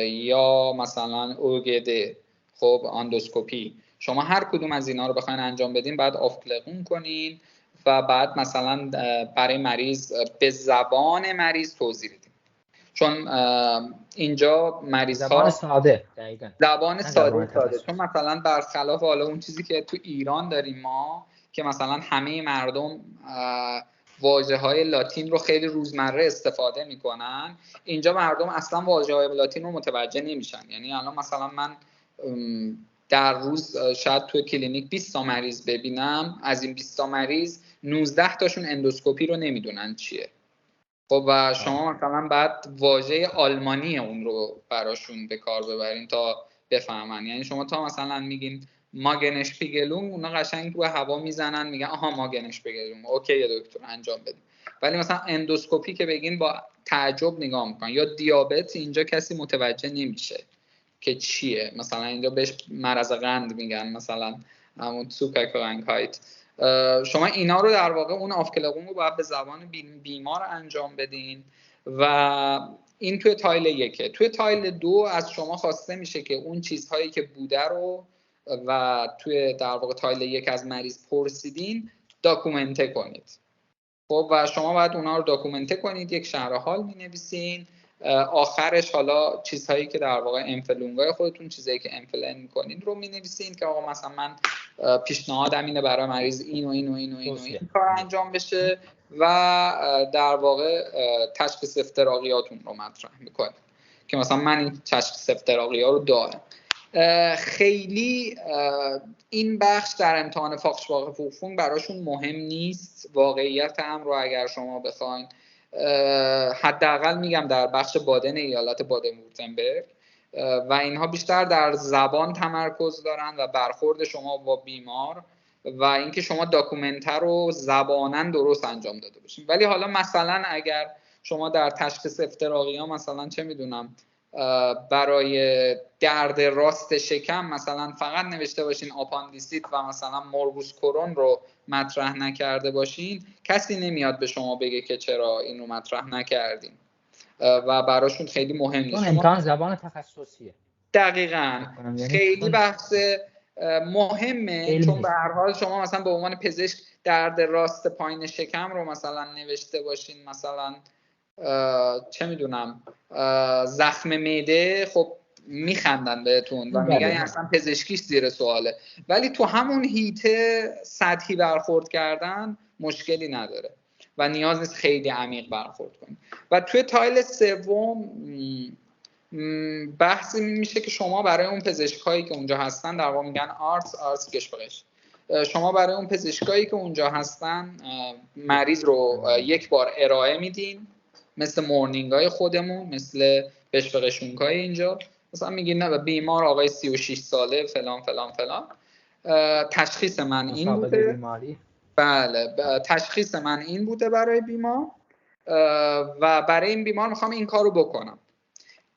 یا مثلا OGD، خب اندوسکوپی. شما هر کدوم از اینا رو بخواین انجام بدین بعد آفکلرون کنین و بعد مثلا برای مریض به زبان مریض توضیح بدین، چون اینجا مریض ها زبان ساده، دقیقاً زبان ساده، چون مثلا برخلاف حالا اون چیزی که تو ایران داریم ما که مثلا همه مردم واژه‌های لاتین رو خیلی روزمره استفاده میکنن، اینجا مردم اصلا واژه‌های لاتین رو متوجه نمیشن. یعنی الان مثلا من در روز شاید تو کلینیک 20 تا مریض ببینم، از این 20 تا مریض 19 تاشون اندوسکوپی رو نمیدونن چیه. خب و شما مثلا بعد واژه آلمانی اون رو براشون به کار ببرین تا بفهمن. یعنی شما تا مثلا میگین ماگنشپیگلونگ، اونا قشنگ رو هوا میزنن میگن آها ماگنشپیگلونگ، اوکی دکتر انجام بدیم. ولی مثلا اندوسکوپی که بگین با تعجب نگاه میکنن. یا دیابت، اینجا کسی متوجه نمیشه که چیه، مثلا اینجا بهش مرض قند میگن، مثلا همون سوپرکرانکایت. شما اینا رو در واقع اون آفکلرون رو باید به زبان بیمار انجام بدین و این توی تایل 1. توی تایل 2 از شما خواسته میشه که اون چیزهایی که بوده رو و توی در واقع تایل 1 از مریض پرسیدین داکومنته کنید. خب و شما باید اونا رو داکومنته کنید، یک شرح حال مینویسین، آخرش حالا چیزهایی که در واقع انفلونگای خودتون، چیزایی که انفلن میکنین رو مینویسین که آقا مثلا من پیشنهادم اینه برای مریض این و این و این و این و این کار انجام بشه و در واقع تشخیص افتراقیاتون رو مطرح میکنین که مثلا من این تشخیص افتراقی ها رو دارم. خیلی این بخش در امتحان فاخشباخ پروفون براشون مهم نیست، واقعیت هم رو اگر شما بخواین. حداقل میگم در بخش بادن ایالت بادن وورتنبرگ و اینها بیشتر در زبان تمرکز دارن و برخورد شما با بیمار و اینکه شما داکومنته رو زباناً درست انجام داده باشین. ولی حالا مثلا اگر شما در تشخیص افتراقی ها مثلا چه میدونم برای درد راست شکم مثلا فقط نوشته باشین آپاندیسیت و مثلا موربوس کورون رو مطرح نکرده باشین، کسی نمیاد به شما بگه که چرا این رو مطرح نکردین و براشون خیلی مهم نیست. چون امتحان زبان تخصصیه. دقیقاً خیلی بحث مهمه، چون به هر حال شما مثلا به عنوان پزشک درد راست پایین شکم رو مثلا نوشته باشین، مثلا چه میدونم زخم معده، خب میخندن بهتون و میگن اصلا پزشکیش زیر سواله، ولی تو همون هیته سطحی برخورد کردن مشکلی نداره و نیاز نیست خیلی عمیق برخورد کنید. و توی تایل سوم بحثی میشه که شما برای اون پزشکایی که اونجا هستن، در واقع میگن آرتس کشورش، شما برای اون پزشکایی که اونجا هستن مریض رو یک بار ارائه میدین، مثل مورنینگای خودمون، مثل بشفقشونگای اینجا، مثلا میگین نه بیمار آقای 36 ساله فلان فلان فلان، تشخیص من این بوده بیماری. بله تشخیص من این بوده برای بیمار و برای این بیمار میخوام این کارو بکنم.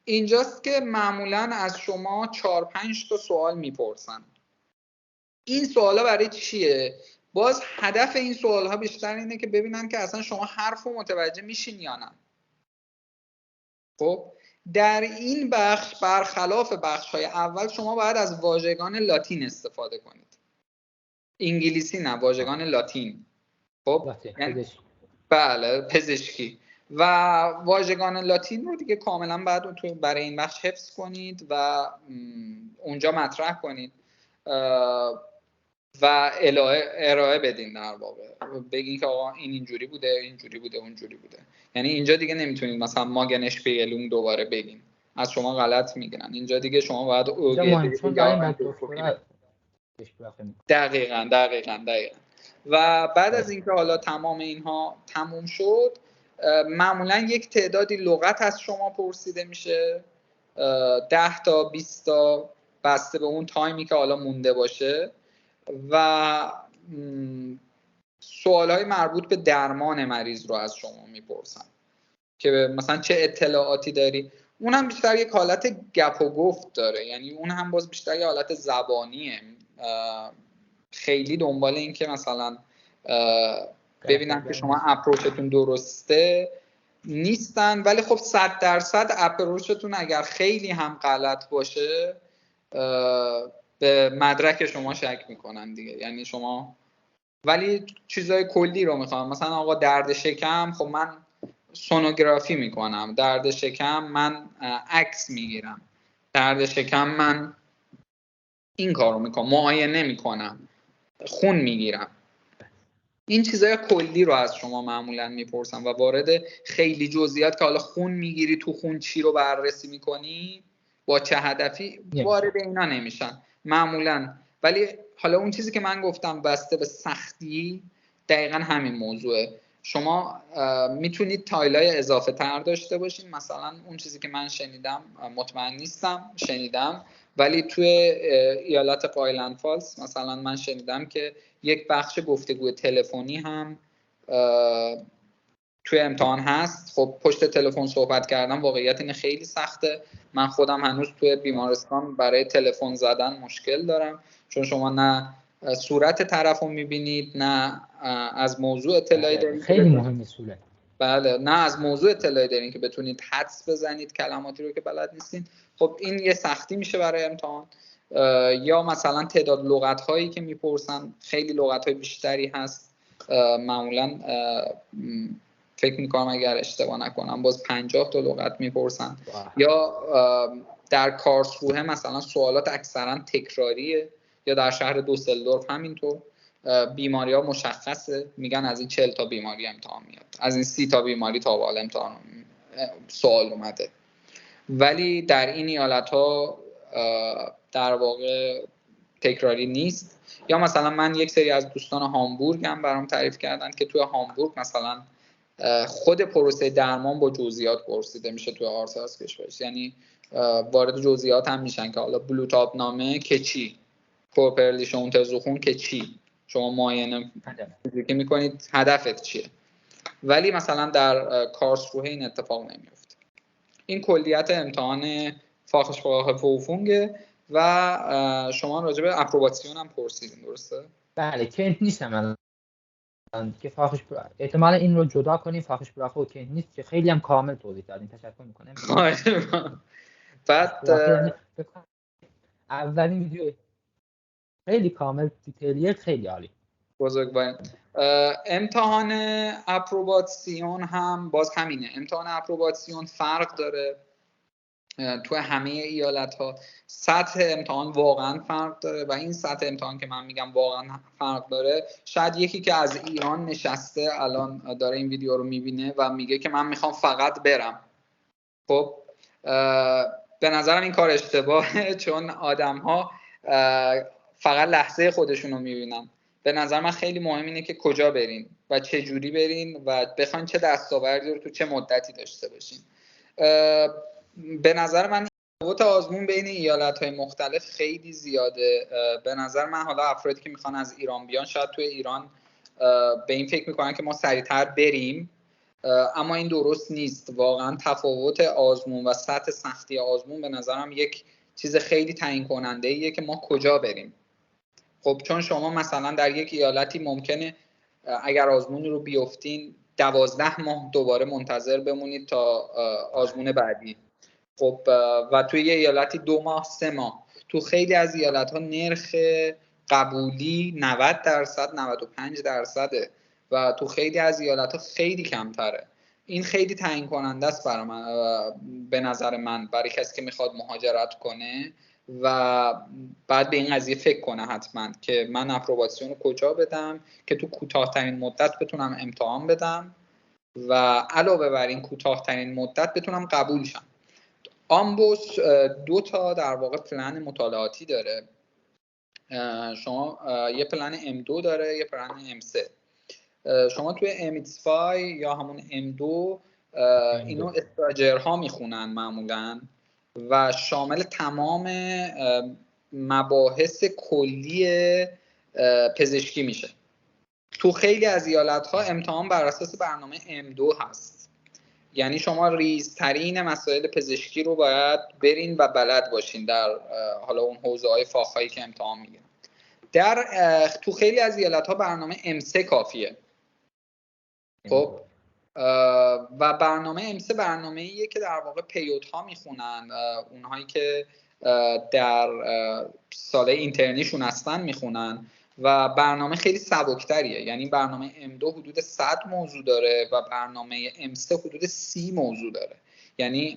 اینجاست که معمولاً از شما 4-5 تا سوال میپرسن. این سوالا برای چیه؟ باز هدف این سوالها بیشتر اینه که ببینن که اصلا شما حرفو متوجه میشین یا نه. خب در این بخش برخلاف بخش‌های اول شما باید از واژگان لاتین استفاده کنید. انگلیسی نه، واژگان لاتین. خب یعنی بله پزشکی و واژگان لاتین رو دیگه کاملا بعد تو برای این بخش حفظ کنید و اونجا مطرح کنید و ارائه بدین، در واقع بگین که آقا این اینجوری بوده، اینجوری بوده، اونجوری بوده. یعنی اینجا دیگه نمیتونید مثلا ماگنش پیلون دوباره بگین، از شما غلط میگیرن. اینجا دیگه شما باید دقیقاً. و بعد از اینکه حالا تمام اینها تموم شد، معمولا یک تعدادی لغت از شما پرسیده میشه، 10 تا 20 تا بسته به اون تایمی که حالا مونده باشه، و سوالهای مربوط به درمان مریض رو از شما میپرسن که مثلا چه اطلاعاتی داری. اون هم بیشتر یک حالت گپ و گفت داره، یعنی اون هم باز بیشتر یک حالت زبانیه، خیلی دنبال این که مثلا ببینن که شما اپروچتون درسته نیستن. ولی خب 100% اپروچتون اگر خیلی هم غلط باشه به مدرک شما شک میکنن دیگه. یعنی شما ولی چیزای کلی رو میخوام، مثلا آقا درد شکم، خب من سونوگرافی میکنم، درد شکم من عکس میگیرم، درد شکم من این کارو میکنم، معاینه میکنم، خون میگیرم. این چیزای کلی رو از شما معمولا میپرسن و وارد خیلی جزئیات که حالا خون میگیری، تو خون چی رو بررسی میکنی، با چه هدفی، وارد اینا نمیشن معمولا. ولی حالا اون چیزی که من گفتم بسته به سختی دقیقا همین موضوعه. شما میتونید تایلای اضافه تر داشته باشین، مثلا اون چیزی که من شنیدم، مطمئن نیستم، شنیدم ولی توی ایالت قایلند فالز مثلا من شنیدم که یک بخش گفتگوی تلفنی هم توی امتحان هست. خب پشت تلفن صحبت کردن واقعیت اینه خیلی سخته. من خودم هنوز توی بیمارستان برای تلفن زدن مشکل دارم، چون شما نه صورت طرف رو میبینید، نه از موضوع اطلاعی دارید. خیلی مهمه صورت. بله، نه از موضوع اطلاعی دارین که بتونید حدس بزنید کلماتی رو که بلد نیستین. خب این یه سختی میشه برای امتحان. یا مثلا تعداد لغت هایی که میپرسن خیلی لغت های بیشتری هست، معمولا فکر میکنم اگر اشتباه نکنم باز 50 تا لغت میپرسن. یا در کارلسروه مثلا سوالات اکثرا تکراریه، یا در شهر دوسلدورف همینطور. بیماری ها مشخصه، میگن از این 40 تا بیماری امتحان میاد، از این 30 تا بیماری تا حالا امتحان سوال اومده. ولی در این ایالت ها در واقع تکراری نیست. یا مثلا من یک سری از دوستان هامبورگ هم برام تعریف کردن که توی هامبورگ مثلا خود پروسه درمان با جزئیات پرسیده میشه توی آرتس کشورش. یعنی وارد جزئیات هم میشن که حالا بلو تابنامه که چی، کوپرلیشن اونترزوخون که چی، شما معاینه فیزیکی میکنید هدفت چیه. ولی مثلا در کارلسروه این اتفاق نمیفته. این کلیت امتحان فاخسپراخه و شما راجع به اپروباسیون هم پرسیدین، درسته؟ بله کنتنیست هم الان که احتمالا این رو جدا کنیم، فاخسپراخه و کنتنیست که خیلی هم کامل توضیح دادین، تشکر میکنم. بعد اولین ویدیو خیلی کامل دیتیلیه، خیلی عالی. بزرگواریم. امتحان اپروباسیون هم باز همینه. امتحان اپروباسیون فرق داره تو همه ایالت‌ها. سطح امتحان واقعا فرق داره و این سطح امتحان که من میگم واقعا فرق داره، شاید یکی که از ایران نشسته الان داره این ویدیو رو میبینه و میگه که من میخوام فقط برم، خب به نظرم این کار اشتباهه، چون آدم‌ها فقط لحظه خودشون رو میبینن. به نظر من خیلی مهم اینه که کجا برین و چه جوری برین و بخواین چه دستاوردی رو تو چه مدتی داشته باشین. به نظر من تفاوت آزمون بین ایالت‌های مختلف خیلی زیاده. به نظر من حالا افرادی که میخوان از ایران بیان شاید توی ایران به این فکر میکنن که ما سریعتر بریم، اما این درست نیست. واقعا تفاوت آزمون و سطح سختی آزمون به نظرم یک چیز خیلی تعیین کننده ایه که ما کجا بریم. خب چون شما مثلا در یک ایالتی ممکنه اگر آزمونی رو بیفتین 12 ماه دوباره منتظر بمونید تا آزمون بعدی. خب و توی یه ایالتی 2 ماه 3 ماه. تو خیلی از ایالت‌ها نرخ قبولی 90% 95% و تو خیلی از ایالت‌ها خیلی کمتره. این خیلی تعیین کننده است برای من، به نظر من، برای کسی که میخواد مهاجرت کنه و بعد به این قضیه فکر کنه حتما که من اپروباسیون رو کجا بدم که تو کوتاه‌ترین مدت بتونم امتحان بدم و علاوه بر این کوتاه‌ترین مدت بتونم قبول شم. آمبوس 2 تا در واقع پلن مطالعاتی داره. شما یه پلن M2 داره، یه پلن M3. شما توی M5 یا همون M2 اینو استاجرها میخونن معمولاً و شامل تمام مباحث کلی پزشکی میشه. تو خیلی از ایالت‌ها امتحان بر اساس برنامه M2 هست، یعنی شما ریزترین مسائل پزشکی رو باید برین و بلد باشین در حالا اون حوزه‌های فاخه‌ای که امتحان میگیرن. تو خیلی از ایالت‌ها برنامه M3 کافیه. خب و برنامه M3 برنامه‌ایه که در واقع پیوت‌ها میخونن، اونهایی که در سال اینترنیشون هستن میخونن و برنامه خیلی سبکتریه. یعنی برنامه M2 حدود 100 موضوع داره و برنامه M3 حدود 30 موضوع داره، یعنی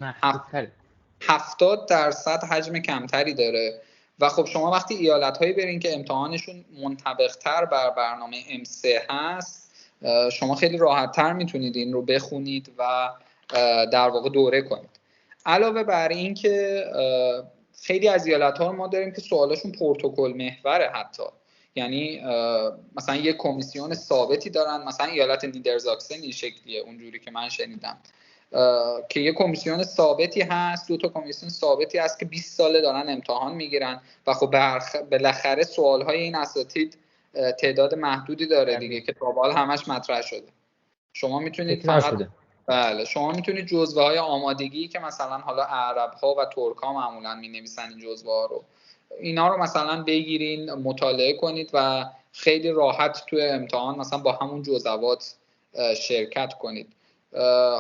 70% حجم کمتری داره. و خب شما وقتی ایالت‌هایی برین که امتحانشون منطبق‌تر بر برنامه M3 هست، شما خیلی راحت‌تر میتونید این رو بخونید و در واقع دوره کنید. علاوه بر این که خیلی از ایالت‌ها رو ما داریم که سوالاشون پروتکل محوره حتی، یعنی مثلا یک کمیسیون ثابتی دارن، مثلا ایالت نیدرزاکسن این شکلیه اونجوری که من شنیدم که یک کمیسیون ثابتی هست، 2 تا کمیسیون ثابتی هست که 20 ساله دارن امتحان میگیرن و خب بالاخره سوال‌های این اساتید تعداد محدودی داره دیگه که تا حالا همش مطرح شده. شما میتونید فقط بله شما میتونید جزوه‌های آمادگی که مثلا حالا عرب‌ها و ترک‌ها معمولاً می‌نویسن این جزوه‌ها رو، اینا رو مثلا بگیرین مطالعه کنید و خیلی راحت توی امتحان مثلا با همون جزوات شرکت کنید.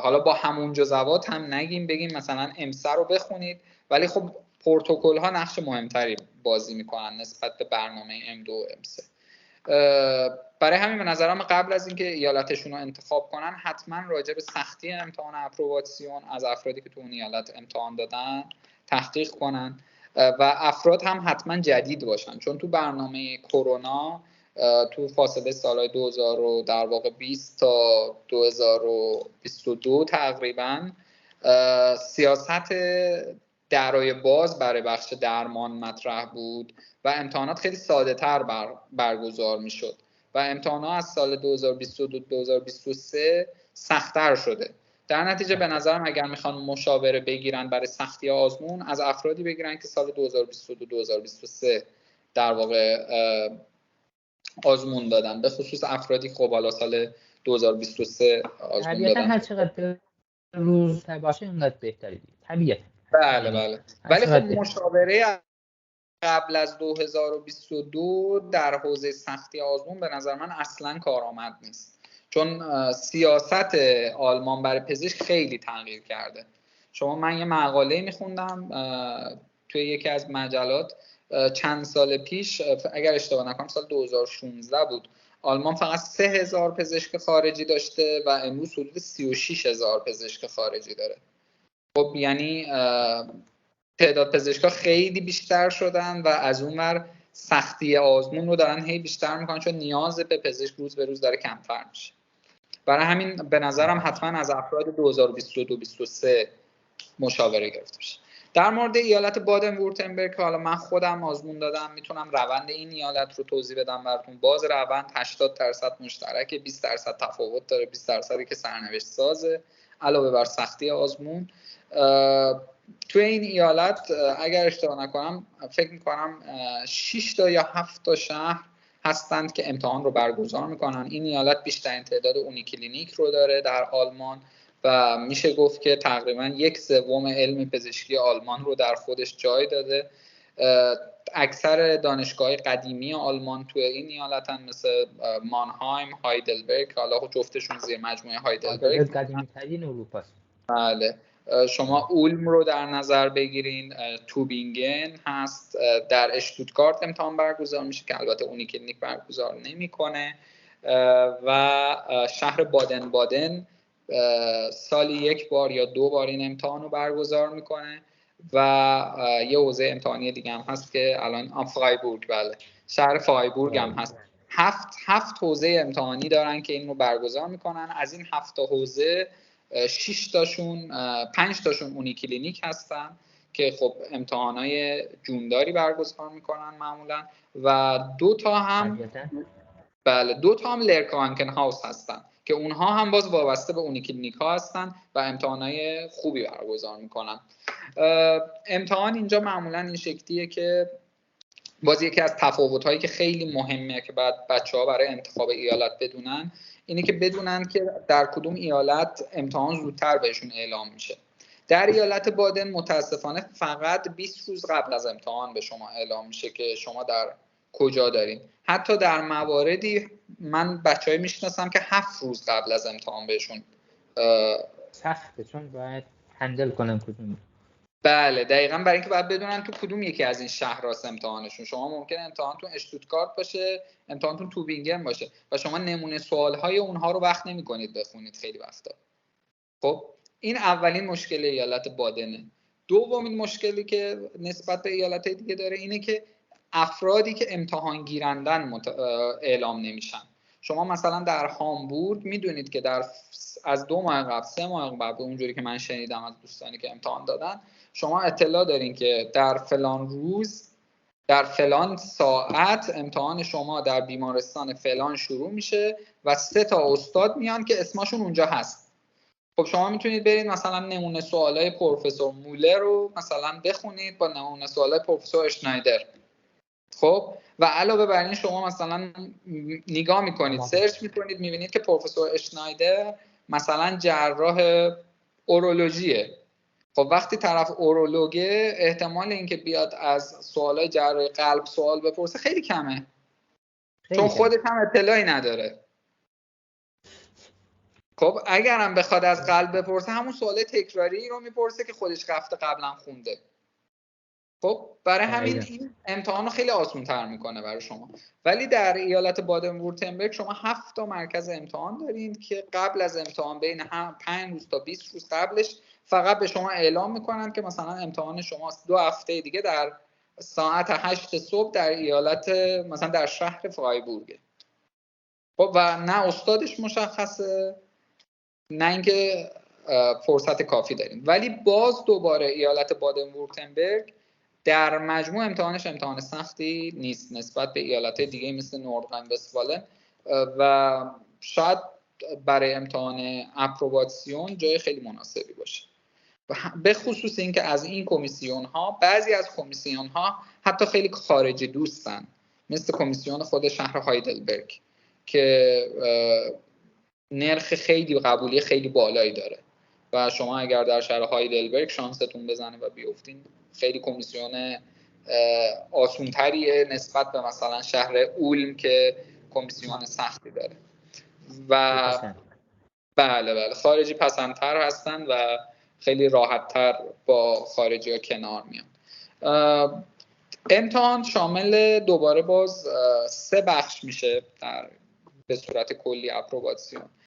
حالا با همون جزوات هم نگیم بگیم مثلا M3 رو بخونید، ولی خب پروتکل‌ها نقش مهمتری بازی میکنن نسبت به برنامه M2 و M3. برای همین به نظرم قبل از اینکه ایالتشون رو انتخاب کنن حتما راجع به سختی امتحان اپروباسیون از افرادی که تو اون ایالت امتحان دادن تحقیق کنن و افراد هم حتما جدید باشن، چون تو برنامه کرونا تو فاصله سالهای 2020 تا 2022 تقریبا سیاست درای باز برای بخش درمان مطرح بود و امتحانات خیلی ساده تر برگزار می شد و امتحانات از سال 2022-2023 سخت‌تر شده. در نتیجه به نظرم اگر میخوان مشاوره بگیرن برای سختی آزمون، از افرادی بگیرن که سال 2022-2023 در واقع آزمون دادن، به خصوص افرادی خب حالا سال 2023 آزمون دادن. هر چقدر روز باشه اونقدر بهتره دیگه، طبیعیه. بله. ولی خب مشاوره قبل از 2022 در حوزه سختی آزمون به نظر من اصلا کارآمد نیست، چون سیاست آلمان برای پزشک خیلی تغییر کرده. من یه مقاله میخوندم توی یکی از مجلات چند سال پیش، اگر اشتباه نکنم سال 2016 بود، آلمان فقط 3000 پزشک خارجی داشته و امروز حدود 36000 پزشک خارجی داره. خب یعنی تعداد پزشکا خیلی بیشتر شدن و از اونور سختی آزمون رو دارن هی بیشتر میکنن، چون نیاز به پزشک روز به روز داره کمتر میشه. برای همین به نظرم حتما از افراد 2022-2023 مشاوره گرفته بشه. در مورد ایالت بادن وورتنبرگ که حالا من خودم آزمون دادم، میتونم روند این ایالت رو توضیح بدم براتون. باز روند 80% مشترکه، 20% تفاوت داره، 20% که سرنوشت سازه علاوه بر سختی آزمون. توی این ایالت اگر اشتباه نکنم فکر میکنم 6 تا یا 7 تا شهر هستند که امتحان رو برگزار میکنن. این ایالت بیشترین تعداد اونیکلینیک رو داره در آلمان و میشه گفت که تقریبا 1/3 علم پزشکی آلمان رو در خودش جای داده. اکثر دانشگاه قدیمی آلمان توی این ایالتن، مثل مانهایم، هایدلبرگ، حالا جفتشون زیر مجموعه هایدلبرگ قدیمی ترین اروپا است. بله. شما اولم رو در نظر بگیرین، توبینگن هست، در اشتوتگارت امتحان برگزار میشه که البته اونیکلینیک برگزار نمیکنه، و شهر بادن بادن سالی 1 بار یا 2 بار این امتحان رو برگزار میکنه و یه حوزه امتحانی دیگه هم هست که الان فرایبورگ، بله شهر فرایبورگ هم هست. 7 حوزه امتحانی دارن که این رو برگزار میکنن. از این 7 حوزه 5 تاشون اونیکلینیک هستن که خب امتحانای جونداری برگزار میکنن معمولا، و 2 تا هم لرکرانکن هاوس هستن که اونها هم باز وابسته به اونیکلینیک ها هستن و امتحانای خوبی برگزار میکنن. امتحان اینجا معمولا این شکلیه که باز یکی از تفاوت‌هایی که خیلی مهمه که بعد بچه‌ها برای انتخاب ایالت بدونن اینه که بدونن که در کدوم ایالت امتحان زودتر بهشون اعلام میشه. در ایالت بادن متاسفانه فقط 20 روز قبل از امتحان به شما اعلام میشه که شما در کجا دارین. حتی در مواردی من بچه‌ای میشناسم که 7 روز قبل از امتحان بهشون سخته، چون باید هندل کنن کدوم. بله دقیقاً، برای اینکه باید بدونن تو کدوم یکی از این شهرهاست امتحانشون. شما ممکنه امتحانتون اشتوتگارت باشه، امتحانتون توبینگن باشه و شما نمونه سوالهای اونها رو وقت نمی‌کنید بخونید خیلی وقتا. خب این اولین مشکل ایالت بادنه. دومین مشکلی که نسبت به ایالت‌های دیگه داره اینه که افرادی که امتحان گیرندن اعلام نمیشن. شما مثلا در هامبورگ میدونید که از 2 ماه قبل 3 ماه قبل، اونجوری که من شنیدم از دوستانی که امتحان دادن، شما اطلاع دارین که در فلان روز در فلان ساعت امتحان شما در بیمارستان فلان شروع میشه و 3 تا استاد میان که اسمشون اونجا هست. خب شما میتونید برید مثلا نمونه سوالای پروفسور مولر رو مثلا بخونید با نمونه سوالای پروفسور اشنایدر. خب و علاوه بر این شما مثلا نگاه میکنید، سرچ میکنید، میبینید که پروفسور اشنایدر مثلا جراح اورولوژیه. خب وقتی طرف اورولوگه، احتمال اینکه بیاد از سوالای جراحی قلب سوال بپرسه خیلی کمه، چون خودش هم اطلاعی نداره. خب اگرم بخواد از قلب بپرسه همون سوال تکراری رو میپرسه که خودش رفته قبلا خونده. خب برای همین این امتحان رو خیلی آسان‌تر میکنه برای شما. ولی در ایالت بادن وورتنبرگ شما 7 تا مرکز امتحان دارید که قبل از امتحان بین 5 روز تا 20 روز قبلش فقط به شما اعلام میکنن که مثلا امتحان شما 2 هفته دیگه در ساعت 8 صبح در ایالت مثلا در شهر فرایبورگ. خب و نه استادش مشخصه نه اینکه فرصت کافی داریم. ولی باز دوباره ایالت بادن وورتنبرگ در مجموع امتحانش امتحان سختی نیست نسبت به ایالت‌های دیگه مثل نوردرین وستفالن و شاید برای امتحان اپروباسیون جای خیلی مناسبی باشه. و به خصوص اینکه از این کمیسیون ها، بعضی از کمیسیون ها حتی خیلی خارجی دوستن، مثل کمیسیون خود شهر هایدلبرگ که نرخ خیلی قبولی خیلی بالایی داره و شما اگر در شهر هایدلبرگ شانستون بزنه و بیفتین، خیلی کمیسیون آسونتریه نسبت به مثلا شهر اولم که کمیسیون سختی داره و بله خارجی پسندتر هستن و خیلی راحتتر با خارجی ها کنار میان. امتحان شامل دوباره باز 3 بخش میشه به صورت کلی اپروباسیون.